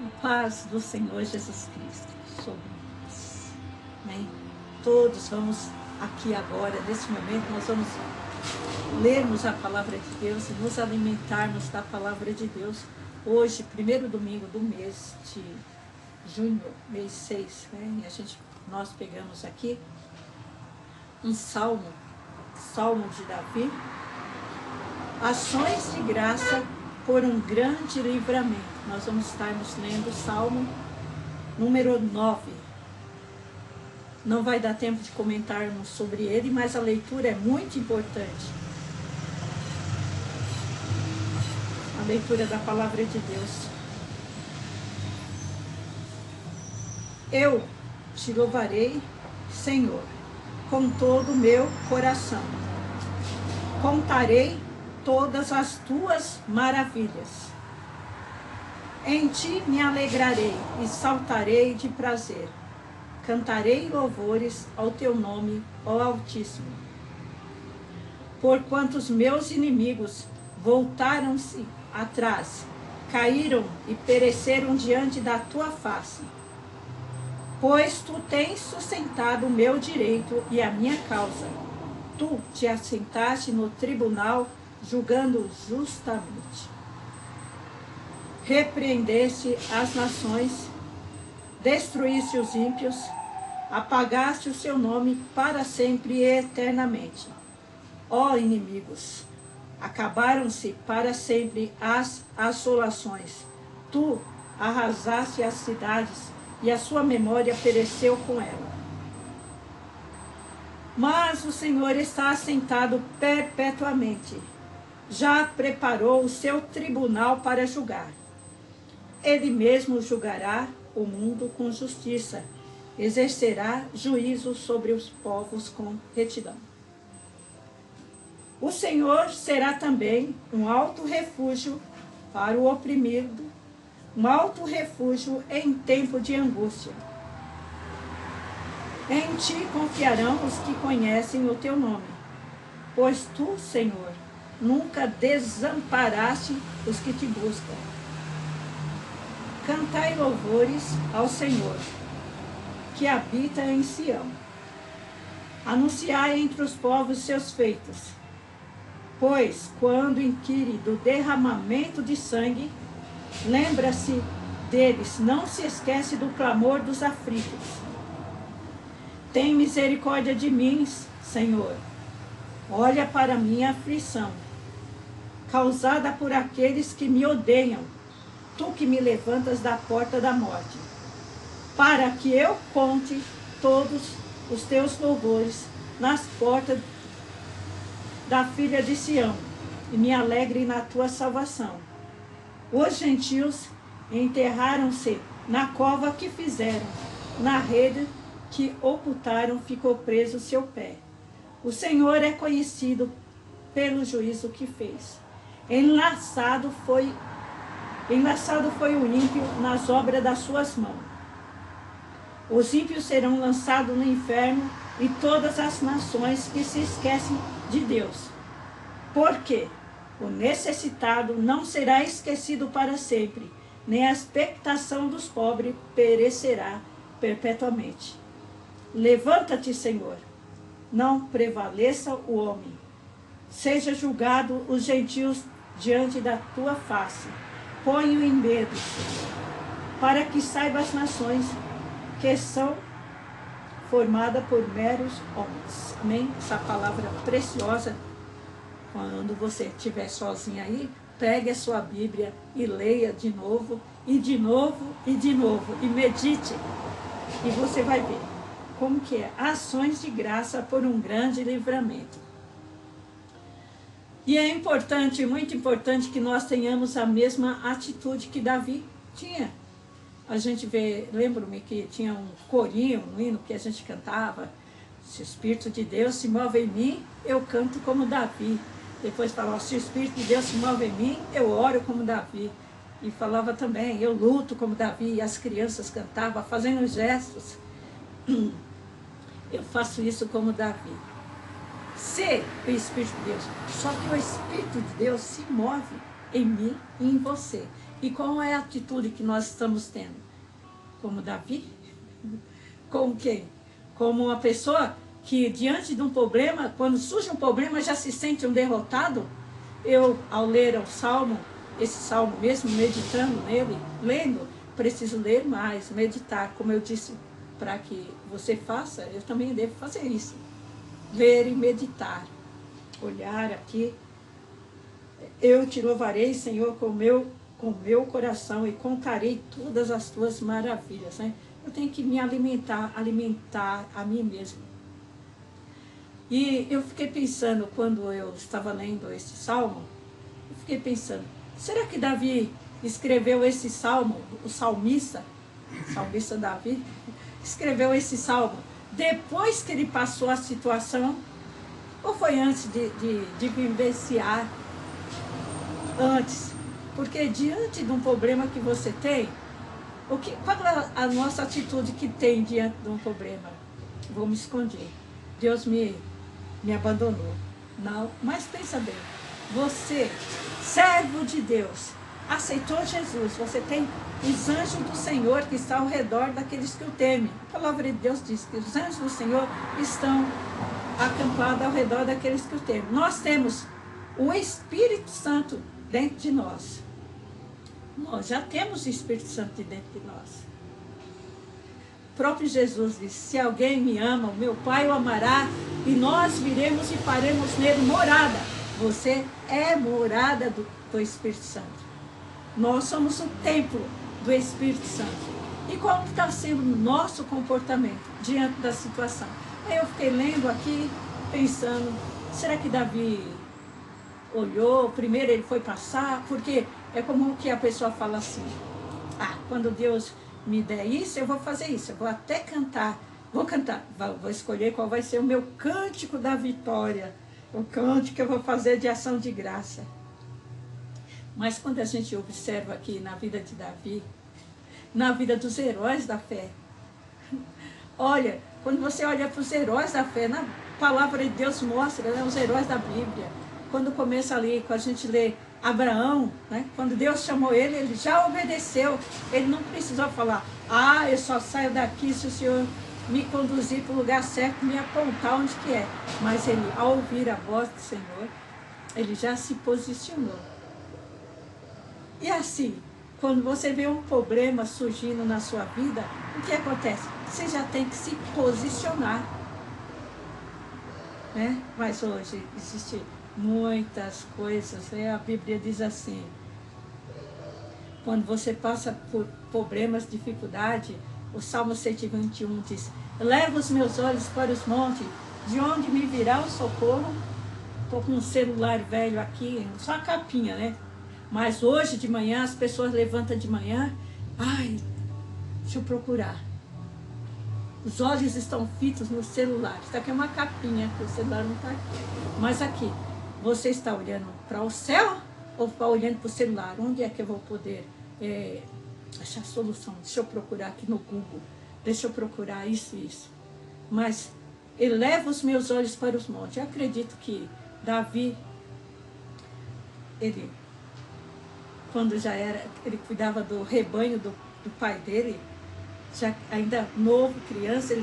A paz do Senhor Jesus Cristo sobre nós. Amém? Todos vamos aqui agora, nesse momento, nós vamos lermos a palavra de Deus e nos alimentarmos da palavra de Deus. Hoje, primeiro domingo do mês de junho, mês 6, né? E nós pegamos aqui um salmo de Davi, ações de graça por um grande livramento. Nós vamos estarmos lendo o salmo número 9. Não vai dar tempo de comentarmos sobre ele, mas a leitura é muito importante. A leitura da palavra de Deus. Eu te louvarei, Senhor, com todo o meu coração. Contarei todas as tuas maravilhas. Em ti me alegrarei e saltarei de prazer. Cantarei louvores ao teu nome, ó Altíssimo. Porquanto os meus inimigos voltaram-se atrás, caíram e pereceram diante da tua face. Pois tu tens sustentado o meu direito e a minha causa. Tu te assentaste no tribunal, julgando justamente. Repreendeste as nações, destruíste os ímpios, apagaste o seu nome para sempre e eternamente. Ó inimigos, acabaram-se para sempre as assolações. Tu arrasaste as cidades e a sua memória pereceu com ela. Mas o Senhor está assentado perpetuamente. Já preparou o seu tribunal para julgar. Ele mesmo julgará o mundo com justiça, exercerá juízo sobre os povos com retidão. O Senhor será também um alto refúgio para o oprimido, um alto refúgio em tempo de angústia. Em ti confiarão os que conhecem o teu nome, pois tu, Senhor, nunca desamparaste os que te buscam. Cantai louvores ao Senhor, que habita em Sião. Anunciai entre os povos seus feitos. Pois, quando inquire do derramamento de sangue, lembra-se deles, não se esquece do clamor dos aflitos. Tem misericórdia de mim, Senhor. Olha para minha aflição, causada por aqueles que me odeiam. Tu que me levantas da porta da morte, para que eu conte todos os teus louvores nas portas da filha de Sião, e me alegre na tua salvação. Os gentios enterraram-se na cova que fizeram, na rede que ocultaram ficou preso o seu pé. O Senhor é conhecido pelo juízo que fez. Enlaçado foi o ímpio nas obras das suas mãos. Os ímpios serão lançados no inferno e todas as nações que se esquecem de Deus. Porque o necessitado não será esquecido para sempre, nem a expectação dos pobres perecerá perpetuamente. Levanta-te, Senhor, não prevaleça o homem. Seja julgado os gentios diante da tua face. Põe-o em medo, para que saiba as nações que são formadas por meros homens. Amém? Essa palavra preciosa. Quando você estiver sozinho aí, pegue a sua Bíblia e leia de novo, e de novo, e de novo, e medite. E você vai ver como que é ações de graça por um grande livramento. E é importante, muito importante, que nós tenhamos a mesma atitude que Davi tinha. A gente vê, lembro-me que tinha um corinho, um hino que a gente cantava, se o Espírito de Deus se move em mim, eu canto como Davi. Depois falava, se o Espírito de Deus se move em mim, eu oro como Davi. E falava também, eu luto como Davi, e as crianças cantavam, fazendo gestos. Eu faço isso como Davi. Se o Espírito de Deus, só que o Espírito de Deus se move em mim e em você. E qual é a atitude que nós estamos tendo? Como Davi? Como quem? Como uma pessoa que diante de um problema, quando surge um problema, já se sente um derrotado? Eu, ao ler o Salmo, esse Salmo mesmo, meditando nele, lendo, preciso ler mais, meditar, como eu disse, para que você faça, eu também devo fazer isso. Ler e meditar, olhar aqui. Eu te louvarei, Senhor, com meu coração e contarei todas as tuas maravilhas, né? Eu tenho que me alimentar a mim mesmo. E eu fiquei pensando, quando eu estava lendo esse salmo, eu fiquei pensando, será que Davi escreveu esse salmo, o salmista Davi, escreveu esse salmo depois que ele passou a situação, ou foi antes de vivenciar? Antes. Porque diante de um problema que você tem, qual é a nossa atitude que tem diante de um problema? Vou me esconder. Deus me abandonou. Não, mas pensa bem. Você, servo de Deus, aceitou Jesus. Você tem os anjos do Senhor que estão ao redor daqueles que o temem. A palavra de Deus diz que os anjos do Senhor estão acampados ao redor daqueles que o temem. Nós temos o Espírito Santo dentro de nós. Nós já temos o Espírito Santo dentro de nós. O próprio Jesus disse, se alguém me ama, o meu Pai o amará, e nós viremos e faremos nele morada. Você é morada do Espírito Santo. Nós somos o templo do Espírito Santo. E como está sendo o nosso comportamento diante da situação? Aí eu fiquei lendo aqui, pensando, será que Davi olhou, primeiro ele foi passar? Porque é como que a pessoa fala assim, quando Deus me der isso, eu vou fazer isso, eu vou até cantar, vou escolher qual vai ser o meu cântico da vitória, o cântico que eu vou fazer de ação de graça. Mas quando a gente observa aqui na vida de Davi, na vida dos heróis da fé, olha, quando você olha para os heróis da fé, na palavra de Deus mostra, né, os heróis da Bíblia, quando começa ali, quando a gente lê Abraão, né, quando Deus chamou ele, ele já obedeceu, ele não precisou falar, eu só saio daqui se o Senhor me conduzir para o lugar certo, me apontar onde que é. Mas ele, ao ouvir a voz do Senhor, ele já se posicionou. E assim, quando você vê um problema surgindo na sua vida, o que acontece? Você já tem que se posicionar. Né? Mas hoje existem muitas coisas, né? A Bíblia diz assim, quando você passa por problemas, dificuldade, o Salmo 121 diz, leva os meus olhos para os montes, de onde me virá o socorro? Estou com um celular velho aqui, só a capinha, né? Mas hoje de manhã, as pessoas levantam de manhã, deixa eu procurar. Os olhos estão fitos no celular. Está aqui uma capinha, que o celular não está aqui. Mas aqui, você está olhando para o céu ou está olhando para o celular? Onde é que eu vou poder achar a solução? Deixa eu procurar aqui no Google. Deixa eu procurar isso e isso. Mas eleva os meus olhos para os montes. Eu acredito que Davi, ele, quando já era, ele cuidava do rebanho do pai dele, já ainda novo, criança,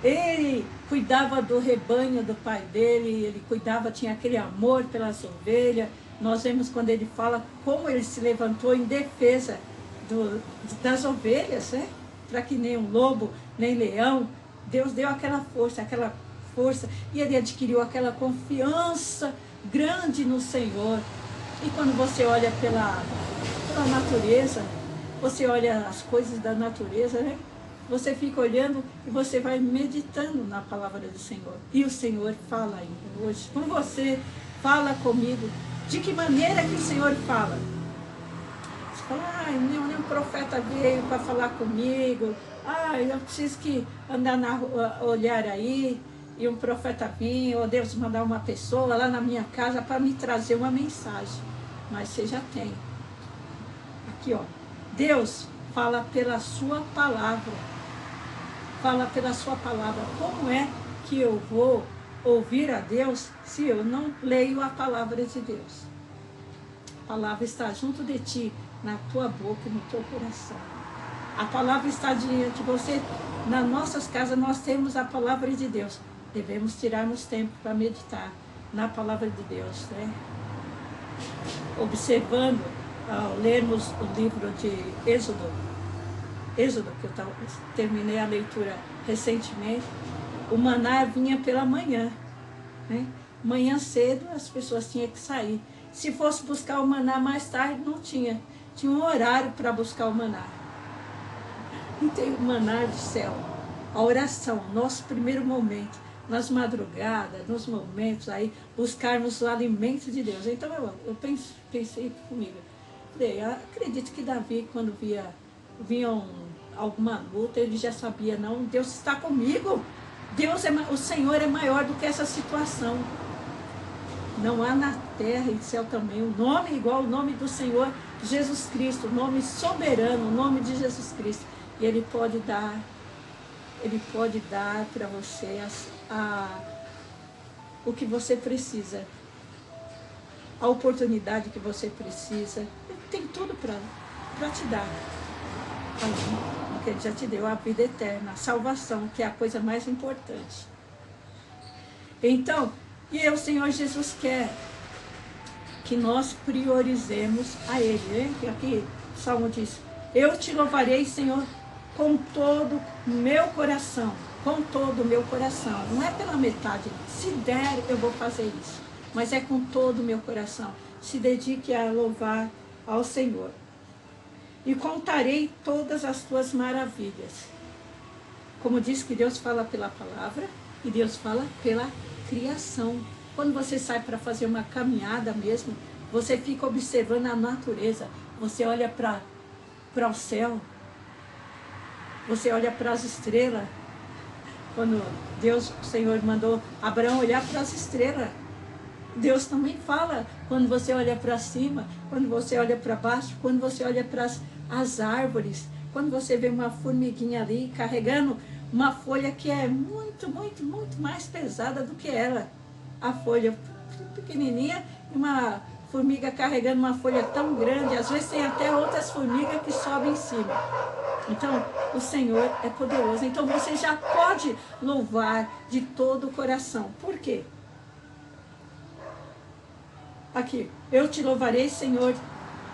ele cuidava do rebanho do pai dele, ele cuidava, tinha aquele amor pelas ovelhas. Nós vemos quando ele fala como ele se levantou em defesa das ovelhas, né? Para que nem um lobo, nem leão, Deus deu aquela força, e ele adquiriu aquela confiança grande no Senhor. E quando você olha pela natureza, você olha as coisas da natureza, né? Você fica olhando e você vai meditando na palavra do Senhor. E o Senhor fala ainda hoje com você, fala comigo. De que maneira que o Senhor fala? Você fala, nenhum profeta veio para falar comigo. Eu preciso que andar na rua, olhar aí, e um profeta vir, ou Deus mandar uma pessoa lá na minha casa para me trazer uma mensagem. Mas você já tem. Aqui, Deus fala pela sua palavra. Fala pela sua palavra. Como é que eu vou ouvir a Deus se eu não leio a palavra de Deus? A palavra está junto de ti, na tua boca e no teu coração. A palavra está diante de você. Nas nossas casas nós temos a palavra de Deus. Devemos tirarmos tempo para meditar na palavra de Deus, né? Observando, ao lermos o livro de Êxodo, que eu terminei a leitura recentemente, o maná vinha pela manhã, né? Manhã cedo as pessoas tinham que sair. Se fosse buscar o maná mais tarde, não tinha. Tinha um horário para buscar o maná. E tem o maná do céu. A oração, nosso primeiro momento, nas madrugadas, nos momentos aí, buscarmos o alimento de Deus. Então eu pensei comigo, falei, acredito que Davi, quando vinha alguma luta, ele já sabia, não, Deus está comigo. O Senhor é maior do que essa situação. Não há na terra e no céu também um nome igual ao nome do Senhor Jesus Cristo, o nome soberano, o nome de Jesus Cristo. E Ele pode dar para você o que você precisa, a oportunidade que você precisa. Ele tem tudo para te dar. Porque Ele já te deu a vida eterna, a salvação, que é a coisa mais importante. Então, o Senhor Jesus quer que nós priorizemos a Ele, né? Aqui o Salmo diz, eu te louvarei, Senhor, com todo o meu coração, com todo o meu coração. Não é pela metade, se der eu vou fazer isso, mas é com todo o meu coração. Se dedique a louvar ao Senhor. E contarei todas as tuas maravilhas. Como diz que Deus fala pela palavra e Deus fala pela criação. Quando você sai para fazer uma caminhada mesmo, você fica observando a natureza. Você olha para o céu, você olha para as estrelas. Quando o Senhor mandou Abraão olhar para as estrelas, Deus também fala quando você olha para cima, quando você olha para baixo, quando você olha para as árvores, quando você vê uma formiguinha ali carregando uma folha que é muito, muito, muito mais pesada do que ela. A folha pequenininha e uma formiga carregando uma folha tão grande, às vezes tem até outras formigas que sobem em cima. Então, o Senhor é poderoso. Então, você já pode louvar de todo o coração. Por quê? Aqui, eu te louvarei, Senhor,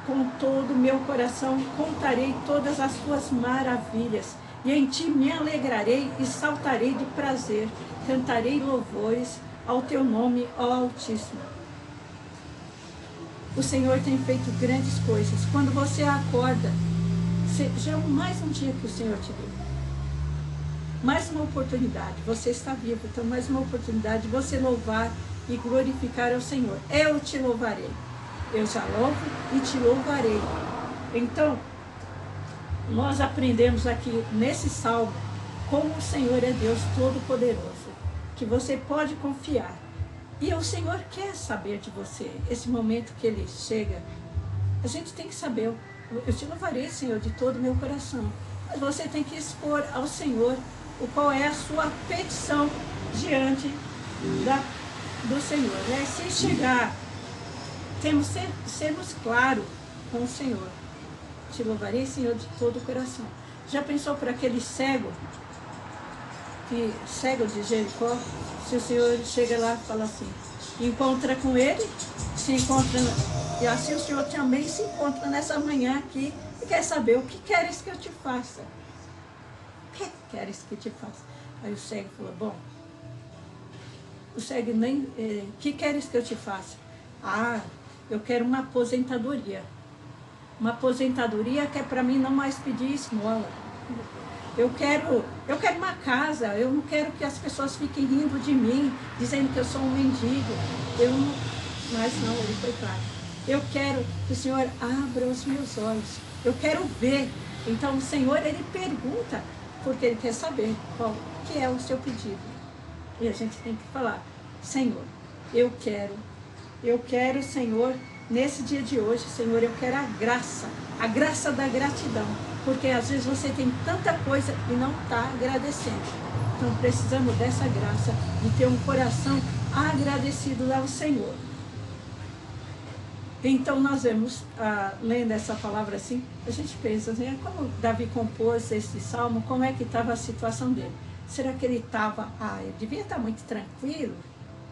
com todo o meu coração, contarei todas as tuas maravilhas, e em ti me alegrarei e saltarei de prazer, cantarei louvores ao teu nome, ó Altíssimo. O Senhor tem feito grandes coisas. Quando você acorda, já é mais um dia que o Senhor te deu. Mais uma oportunidade. Você está vivo, então mais uma oportunidade de você louvar e glorificar ao Senhor. Eu te louvarei. Eu já louvo e te louvarei. Então, nós aprendemos aqui nesse salmo como o Senhor é Deus Todo-Poderoso, que você pode confiar. E o Senhor quer saber de você. Esse momento que Ele chega, a gente tem que saber. Eu te louvarei, Senhor, de todo o meu coração. Mas você tem que expor ao Senhor qual é a sua petição diante do Senhor. Né? Se chegar, temos que sermos claros com o Senhor. Te louvarei, Senhor, de todo o coração. Já pensou para aquele cego de Jericó? Se o Senhor chega lá e fala assim, encontra com ele, se encontra, e assim o Senhor também se encontra nessa manhã aqui e quer saber o que queres que eu te faça. O que queres que eu te faça? Aí o cego falou, bom, o cego nem, o que queres que eu te faça? Ah, eu quero uma aposentadoria. Uma aposentadoria que é para mim não mais pedir esmola. Eu quero uma casa, eu não quero que as pessoas fiquem rindo de mim, dizendo que eu sou um mendigo. Mas não, ele foi claro. Eu quero que o Senhor abra os meus olhos. Eu quero ver. Então o Senhor, Ele pergunta, porque Ele quer saber qual que é o seu pedido. E a gente tem que falar, Senhor, eu quero, Senhor, nesse dia de hoje, Senhor, eu quero a graça da gratidão. Porque às vezes você tem tanta coisa e não está agradecendo. Então precisamos dessa graça, de ter um coração agradecido ao Senhor. Então nós vemos, lendo essa palavra assim, a gente pensa assim, como Davi compôs esse salmo, como é que estava a situação dele? Será que ele estava, ele devia estar muito tranquilo?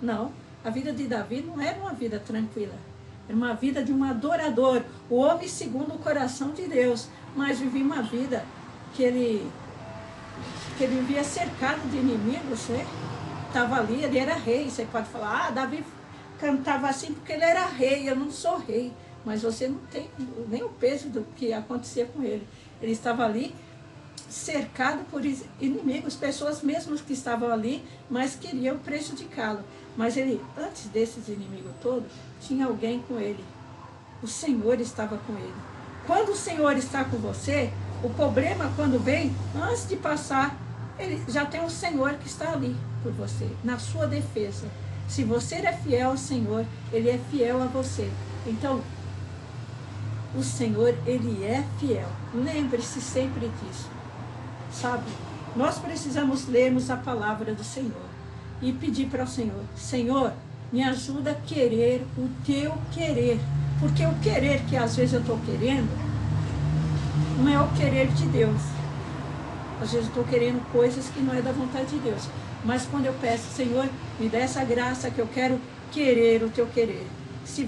Não, a vida de Davi não era uma vida tranquila, era uma vida de um adorador, o homem segundo o coração de Deus, mas vivia uma vida que ele vivia cercado de inimigos, né? Estava ali, ele era rei, você pode falar, Davi cantava assim porque ele era rei, eu não sou rei, mas você não tem nem o peso do que acontecia com ele. Ele estava ali cercado por inimigos, pessoas mesmo que estavam ali, mas queriam prejudicá-lo. Mas ele, antes desses inimigos todos, tinha alguém com ele. O Senhor estava com ele. Quando o Senhor está com você, o problema quando vem, antes de passar, ele já tem um Senhor que está ali por você, na sua defesa. Se você é fiel ao Senhor, Ele é fiel a você. Então, o Senhor, Ele é fiel. Lembre-se sempre disso. Sabe? Nós precisamos lermos a palavra do Senhor e pedir para o Senhor, Senhor, me ajuda a querer o Teu querer. Porque o querer que às vezes eu estou querendo, não é o querer de Deus. Às vezes eu estou querendo coisas que não é da vontade de Deus. Mas quando eu peço, Senhor, me dá essa graça que eu quero querer o Teu querer. Se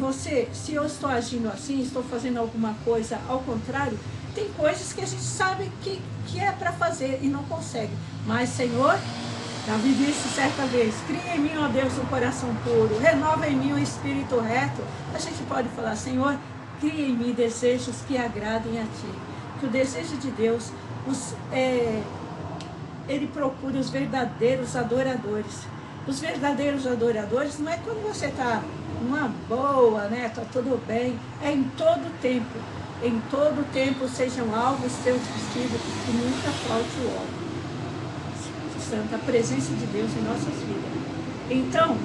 eu estou agindo assim, estou fazendo alguma coisa ao contrário, tem coisas que a gente sabe que é para fazer e não consegue. Mas, Senhor, Davi disse certa vez, cria em mim, ó Deus, um coração puro, renova em mim um espírito reto. A gente pode falar, Senhor, cria em mim desejos que agradem a Ti. Que o desejo de Deus, Ele procura os verdadeiros adoradores. Os verdadeiros adoradores não é quando você está numa boa, né? Está tudo bem. É em todo tempo. Em todo tempo sejam alvos seus vestidos e nunca falte o óleo. Santo, a presença de Deus em nossas vidas. Então,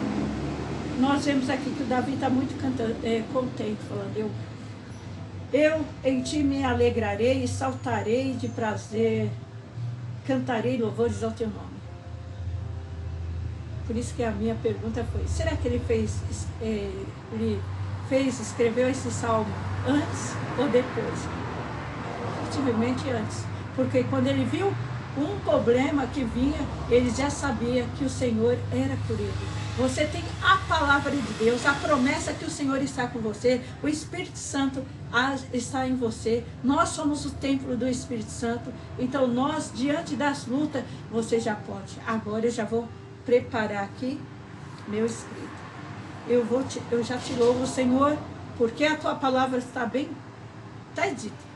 nós vemos aqui que o Davi está muito contente, falando, eu em Ti me alegrarei e saltarei de prazer, cantarei louvores ao Teu nome. Por isso que a minha pergunta foi, será que escreveu esse salmo antes ou depois? Possivelmente antes, porque quando ele viu um problema que vinha, ele já sabia que o Senhor era por ele. Você tem a palavra de Deus, a promessa que o Senhor está com você, o Espírito Santo está em você, nós somos o templo do Espírito Santo, então nós, diante das lutas, você já pode. Agora eu já vou preparar aqui meu escrito. Eu já te louvo, Senhor, porque a Tua palavra está dita.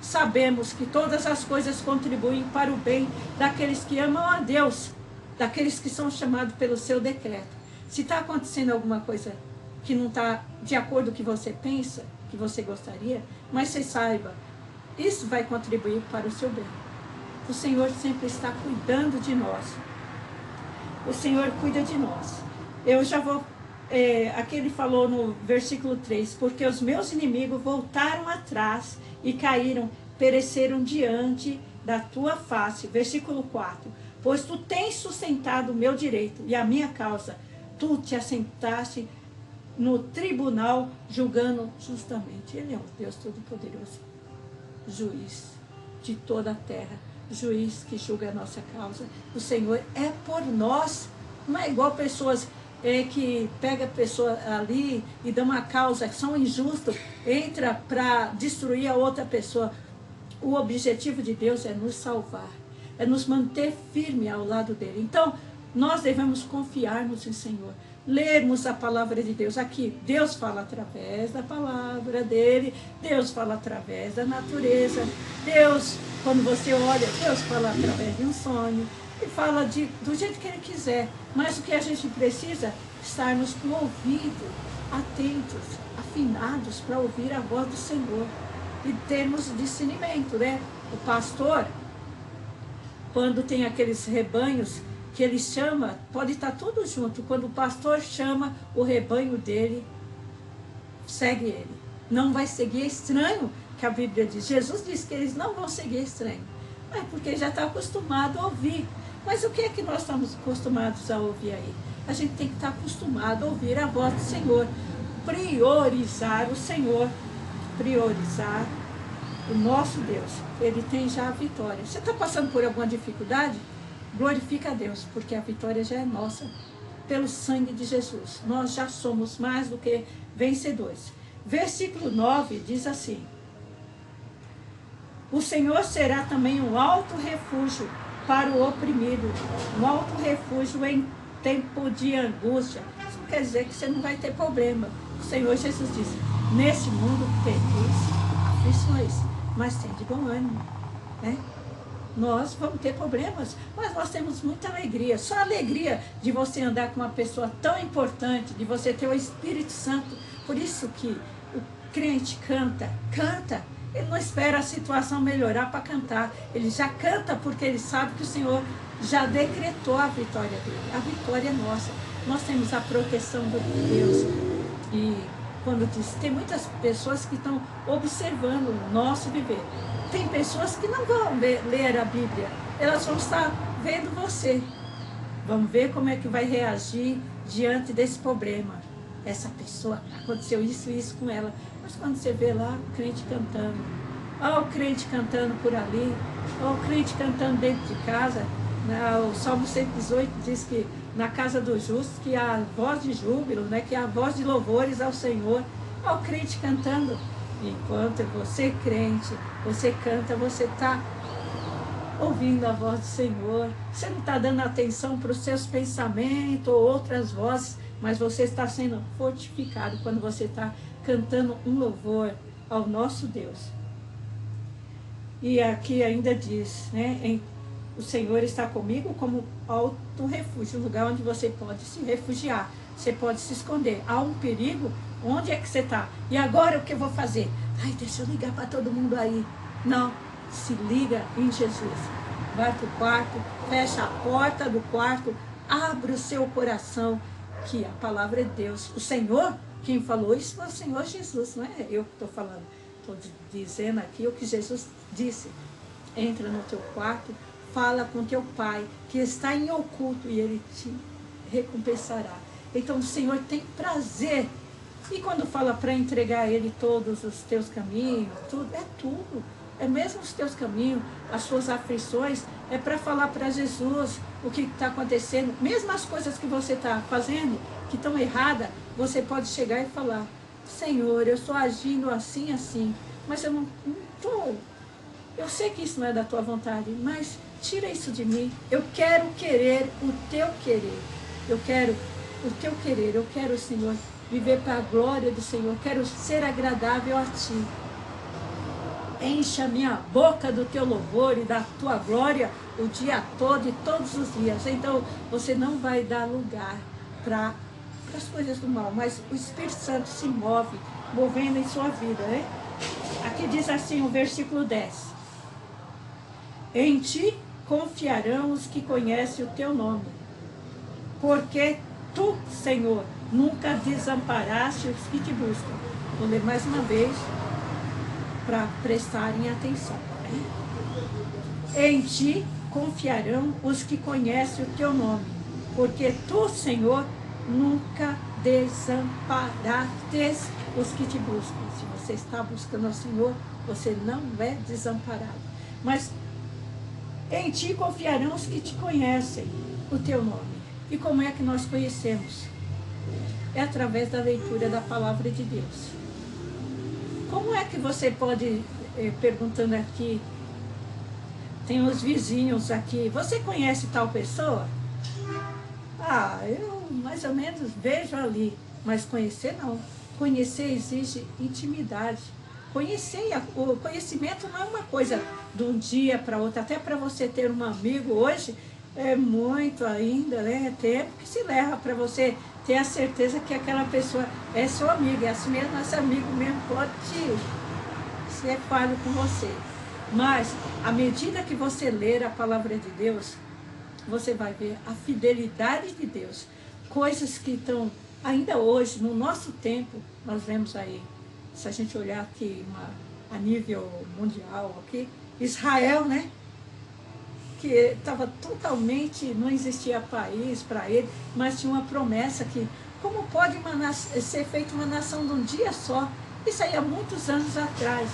Sabemos que todas as coisas contribuem para o bem daqueles que amam a Deus, daqueles que são chamados pelo Seu decreto. Se está acontecendo alguma coisa que não está de acordo com o que você pensa, que você gostaria, mas você saiba, isso vai contribuir para o seu bem. O Senhor sempre está cuidando de nós. O Senhor cuida de nós. Eu já vou... aqui ele falou no versículo 3, porque os meus inimigos voltaram atrás e caíram, pereceram diante da Tua face. Versículo 4, pois Tu tens sustentado o meu direito e a minha causa. Tu te assentaste no tribunal julgando justamente. Ele é um Deus Todo-Poderoso, juiz de toda a terra, juiz que julga a nossa causa. O Senhor é por nós, não é igual pessoas que pega pessoa ali e dá uma causa que são injustos, entra para destruir a outra pessoa. O objetivo de Deus é nos salvar, é nos manter firme ao lado dele. Então, nós devemos confiarmos no Senhor, lermos a palavra de Deus. Aqui, Deus fala através da palavra dele, Deus fala através da natureza, Deus, quando você olha, Deus fala através de um sonho, e fala do jeito que Ele quiser. Mas o que a gente precisa é estarmos com o ouvido atentos, afinados para ouvir a voz do Senhor e termos discernimento, né? O pastor, quando tem aqueles rebanhos que ele chama, pode estar tudo junto. Quando o pastor chama o rebanho dele, segue ele. Não vai seguir estranho, que a Bíblia diz. Jesus diz que eles não vão seguir estranho. É porque já está acostumado a ouvir. Mas o que é que nós estamos acostumados a ouvir aí? A gente tem que estar acostumado a ouvir a voz do Senhor. priorizar o Senhor, priorizar o nosso Deus. Ele tem já a vitória. Você está passando por alguma dificuldade? Glorifica a Deus, porque a vitória já é nossa, pelo sangue de Jesus. Nós já somos mais do que vencedores. Versículo 9 diz assim: o Senhor será também um alto refúgio para o oprimido, um alto refúgio em tempo de angústia. Isso não quer dizer que você não vai ter problema. O Senhor Jesus disse: nesse mundo tereis aflições, mas tem de bom ânimo, né? Nós vamos ter problemas, mas nós temos muita alegria. Só a alegria de você andar com uma pessoa tão importante, de você ter o Espírito Santo. Por isso que o crente canta. Ele não espera a situação melhorar para cantar. Ele já canta porque ele sabe que o Senhor já decretou a vitória dele. A vitória é nossa. Nós temos a proteção de Deus. E quando diz, tem muitas pessoas que estão observando o nosso viver. Tem pessoas que não vão ler a Bíblia, elas vão estar vendo você. Vamos ver como é que vai reagir diante desse problema. Essa pessoa, aconteceu isso com ela. Mas quando você vê lá o crente cantando, o crente cantando por ali, o crente cantando dentro de casa, o Salmo 118 diz que na casa do justo, que há a voz de júbilo, né, que há a voz de louvores ao Senhor. O crente cantando. Enquanto você crente, você canta, você está ouvindo a voz do Senhor. Você não está dando atenção para os seus pensamentos ou outras vozes, mas você está sendo fortificado quando você está cantando um louvor ao nosso Deus. E aqui ainda diz, né, o Senhor está comigo como alto refúgio, um lugar onde você pode se refugiar, você pode se esconder. Há um perigo, onde é que você está? E agora o que eu vou fazer? Ai, deixa eu ligar para todo mundo aí. Não, se liga em Jesus. Vai para o quarto, fecha a porta do quarto, abre o seu coração, que a palavra é Deus. O Senhor, quem falou isso foi o Senhor Jesus, não é eu que estou falando. Estou dizendo aqui o que Jesus disse. Entra no teu quarto, fala com teu Pai, que está em oculto, e Ele te recompensará. Então o Senhor tem prazer. E quando fala para entregar a Ele todos os teus caminhos, tudo. É mesmo os teus caminhos, as suas aflições, é para falar para Jesus o que está acontecendo. Mesmo as coisas que você está fazendo, que estão erradas, você pode chegar e falar: Senhor, eu estou agindo assim, mas eu não estou. Eu sei que isso não é da tua vontade, mas tira isso de mim. Eu quero querer o teu querer. Eu quero o teu querer. Eu quero, Senhor, viver para a glória do Senhor. Quero ser agradável a Ti. Encha a minha boca do Teu louvor e da Tua glória o dia todo e todos os dias. Então, você não vai dar lugar para as coisas do mal, mas o Espírito Santo se move, movendo em sua vida, né? Aqui diz assim o versículo 10. Em Ti confiarão os que conhecem o Teu nome, porque Tu, Senhor, nunca desamparaste os que Te buscam. Vou ler mais uma vez, para prestarem atenção. Em Ti confiarão os que conhecem o Teu nome, porque Tu, Senhor, nunca desamparastes os que Te buscam. Se você está buscando ao Senhor, você não é desamparado. Mas em Ti confiarão os que Te conhecem o Teu nome. E como é que nós conhecemos? É através da leitura da palavra de Deus. Como é que você pode, perguntando aqui, tem os vizinhos aqui, você conhece tal pessoa? Eu mais ou menos vejo ali, mas conhecer não. Conhecer exige intimidade. O conhecimento não é uma coisa de um dia para outro, até para você ter um amigo hoje, é muito ainda, né? Tempo que se leva para você ter a certeza que aquela pessoa é seu amigo, é assim mesmo, esse amigo mesmo pode ser falho com você. Mas, à medida que você ler a palavra de Deus, você vai ver a fidelidade de Deus. Coisas que estão, ainda hoje, no nosso tempo, nós vemos aí, se a gente olhar aqui a nível mundial, aqui, Israel, né? Que estava totalmente, não existia país para ele, mas tinha uma promessa que Como pode ser feita uma nação de um dia só? Isso aí há muitos anos atrás,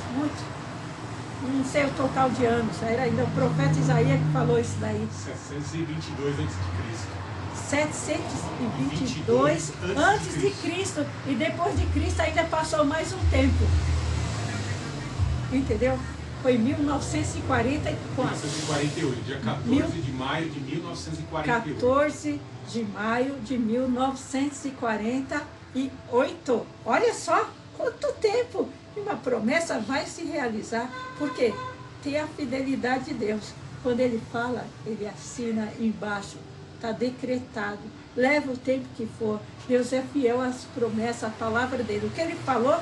não sei o total de anos, era ainda o profeta Isaías que falou isso daí. 722 a.C. 722 antes de Cristo. E depois de Cristo ainda passou mais um tempo. Entendeu? Foi 1944. 1948, dia 14 de maio de 1948. 14 de maio de 1948. Olha só quanto tempo! E uma promessa vai se realizar. Porque tem a fidelidade de Deus. Quando Ele fala, Ele assina embaixo. Está decretado. Leva o tempo que for. Deus é fiel às promessas, à palavra dele. O que Ele falou,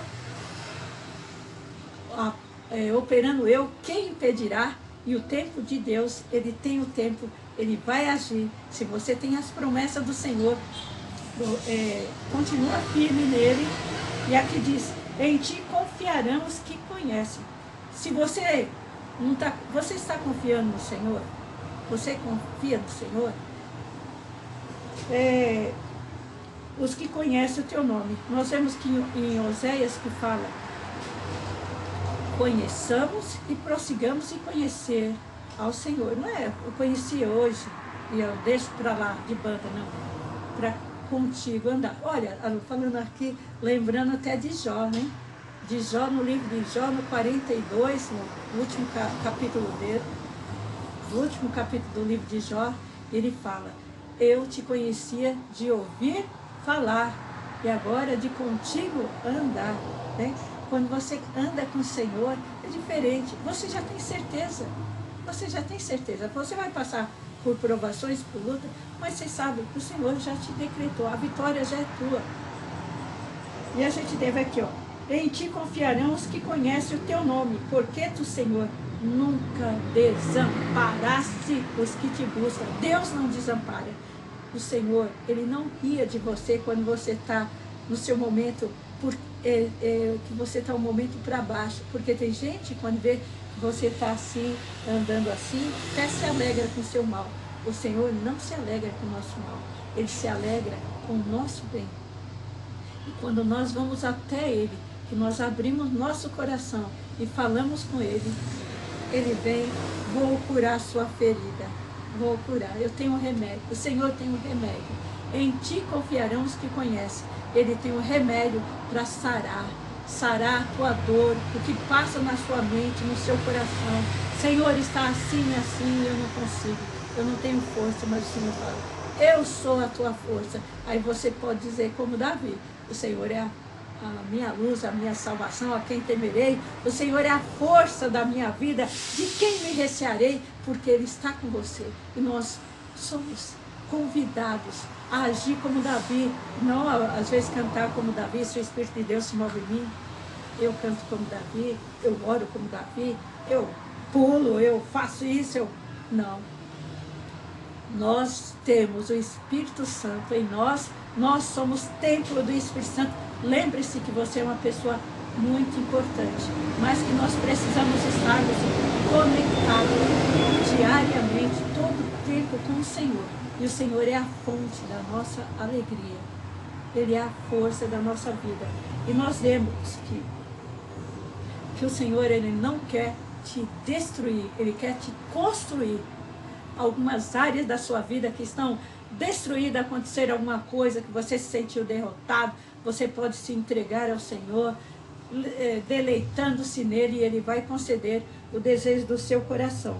operando eu, quem impedirá? E o tempo de Deus, Ele tem o tempo, Ele vai agir. Se você tem as promessas do Senhor, continua firme nele. E aqui diz, em ti confiarão os que conhecem. Se você não tá, você está confiando no Senhor? Você confia no Senhor? Os que conhecem o teu nome. Nós vemos que em Oséias que fala, conheçamos e prossigamos em conhecer ao Senhor. Não é, eu conheci hoje e eu deixo para lá de banda, não. Para contigo andar. Olha, falando aqui, lembrando até de Jó, né? De Jó, no livro de Jó, no 42, no último capítulo dele, no último capítulo do livro de Jó, ele fala, eu te conhecia de ouvir falar, e agora de contigo andar, né? Quando você anda com o Senhor, é diferente. Você já tem certeza. Você já tem certeza. Você vai passar por provações, por luta, mas você sabe que o Senhor já te decretou. A vitória já é tua. E a gente deve aqui, ó. Em ti confiarão os que conhecem o teu nome, porque tu, Senhor, nunca desamparaste os que te buscam. Deus não desampara. O Senhor, Ele não ria de você quando você está no seu momento que você está um momento para baixo, porque tem gente quando vê que você está assim, andando assim, até se alegra com o seu mal. O Senhor não se alegra com o nosso mal, Ele se alegra com o nosso bem. E quando nós vamos até Ele, que nós abrimos nosso coração e falamos com Ele, Ele vem, vou curar a sua ferida, vou curar, eu tenho um remédio, o Senhor tem um remédio. Em ti confiarão os que conhecem. Ele tem um remédio para sarar a tua dor, o que passa na sua mente, no seu coração. Senhor, está assim, eu não consigo, eu não tenho força, mas o Senhor fala, eu sou a tua força. Aí você pode dizer como Davi, o Senhor é a minha luz, a minha salvação, a quem temerei, o Senhor é a força da minha vida, de quem me recearei, porque Ele está com você. E nós somos convidados a agir como Davi, não às vezes cantar como Davi, se o Espírito de Deus se move em mim, eu canto como Davi, eu oro como Davi, eu pulo, eu faço isso, não. Nós temos o Espírito Santo em nós somos templo do Espírito Santo. Lembre-se que você é uma pessoa muito importante, mas que nós precisamos estar conectados diariamente, todo o tempo com o Senhor. E o Senhor é a fonte da nossa alegria. Ele é a força da nossa vida. E nós vemos que o Senhor, Ele não quer te destruir, Ele quer te construir. Algumas áreas da sua vida que estão destruídas, acontecer alguma coisa que você se sentiu derrotado, você pode se entregar ao Senhor, deleitando-se nele, e Ele vai conceder o desejo do seu coração.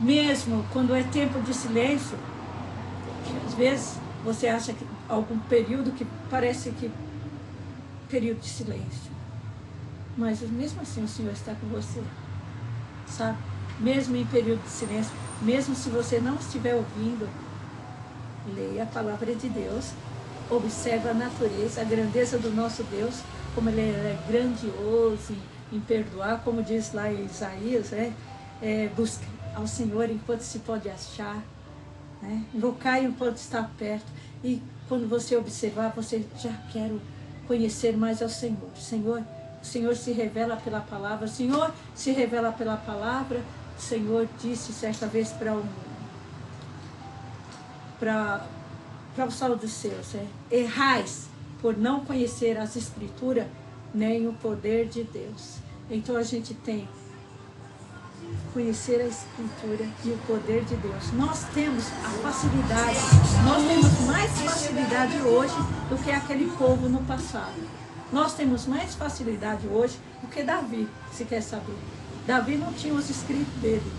Mesmo quando é tempo de silêncio, às vezes você acha que algum período que parece que período de silêncio, mas mesmo assim o Senhor está com você, sabe? Mesmo em período de silêncio, mesmo se você não estiver ouvindo, leia a palavra de Deus, observe a natureza, a grandeza do nosso Deus, como Ele é grandioso em perdoar, como diz lá em Isaías, busca ao Senhor enquanto se pode achar, né? Invocai enquanto está perto. E quando você observar, você já quer conhecer mais ao Senhor. O Senhor se revela pela palavra. O Senhor se revela pela palavra. O Senhor disse certa vez para para os saduceus, errais por não conhecer as Escrituras, nem o poder de Deus. Então a gente tem conhecer a Escritura e o poder de Deus. Nós temos a facilidade, nós temos mais facilidade hoje do que aquele povo no passado. Nós temos mais facilidade hoje do que Davi, se quer saber. Davi não tinha os escritos dele.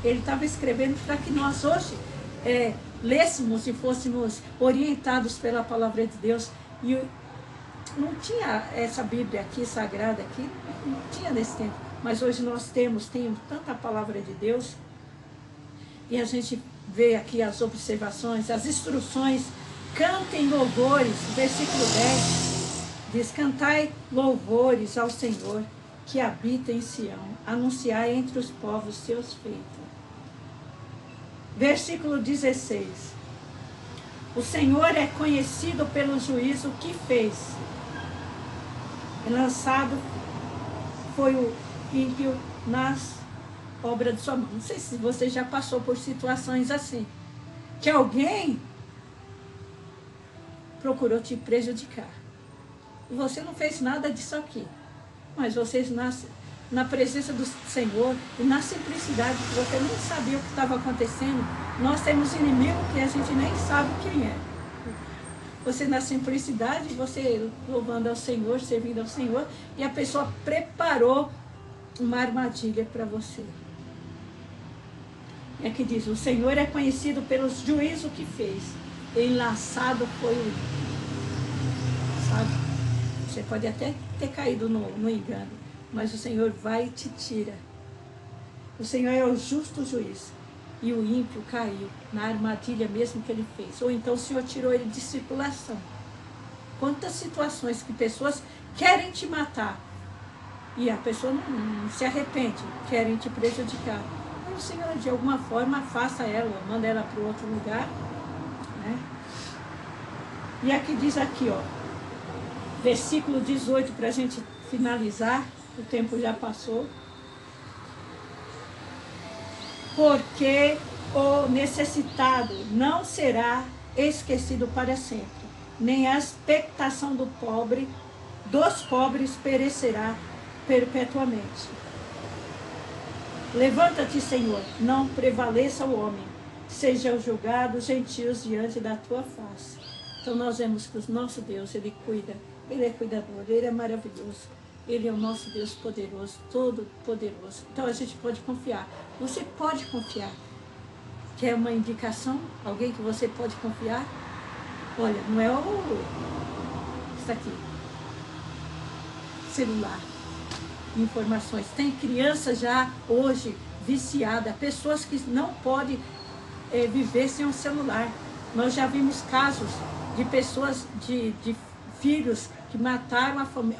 Ele estava escrevendo para que nós hoje lêssemos e fôssemos orientados pela palavra de Deus. E não tinha essa Bíblia aqui, sagrada aqui, não tinha nesse tempo. Mas hoje nós temos tanta palavra de Deus. E a gente vê aqui as observações, as instruções. Cantem louvores, versículo 10. Diz, cantai louvores ao Senhor, que habita em Sião. Anunciai entre os povos seus feitos. Versículo 16. O Senhor é conhecido pelo juízo que fez. Lançado foi o ímpio nas obras de sua mão. Não sei se você já passou por situações assim, que alguém procurou te prejudicar. E você não fez nada disso aqui. Mas vocês na presença do Senhor e na simplicidade, que você nem sabia o que estava acontecendo. Nós temos inimigo que a gente nem sabe quem é. Você na simplicidade, você louvando ao Senhor, servindo ao Senhor, e a pessoa preparou uma armadilha para você. É que diz, o Senhor é conhecido pelos juízos que fez. Enlaçado foi o... Sabe? Você pode até ter caído no engano, mas o Senhor vai e te tira. O Senhor é o justo juiz. E o ímpio caiu na armadilha mesmo que ele fez. Ou então o Senhor tirou ele de circulação. Quantas situações que pessoas querem te matar e a pessoa não se arrepende, querem te prejudicar. Mas o Senhor, de alguma forma, afasta ela, manda ela para outro lugar. Né? E aqui diz aqui, ó, versículo 18, para a gente finalizar, o tempo já passou. Porque o necessitado não será esquecido para sempre, nem a expectação dos pobres perecerá perpetuamente. Levanta-te, Senhor, não prevaleça o homem, sejam julgados gentios diante da tua face. Então nós vemos que o nosso Deus, Ele cuida, Ele é cuidador, Ele é maravilhoso. Ele é o nosso Deus poderoso, todo poderoso. Então a gente pode confiar. Você pode confiar. Quer uma indicação? Alguém que você pode confiar? Olha, não é isso aqui. Celular. Informações. Tem criança já hoje viciada. Pessoas que não podem viver sem um celular. Nós já vimos casos de pessoas, de filhos que mataram a família.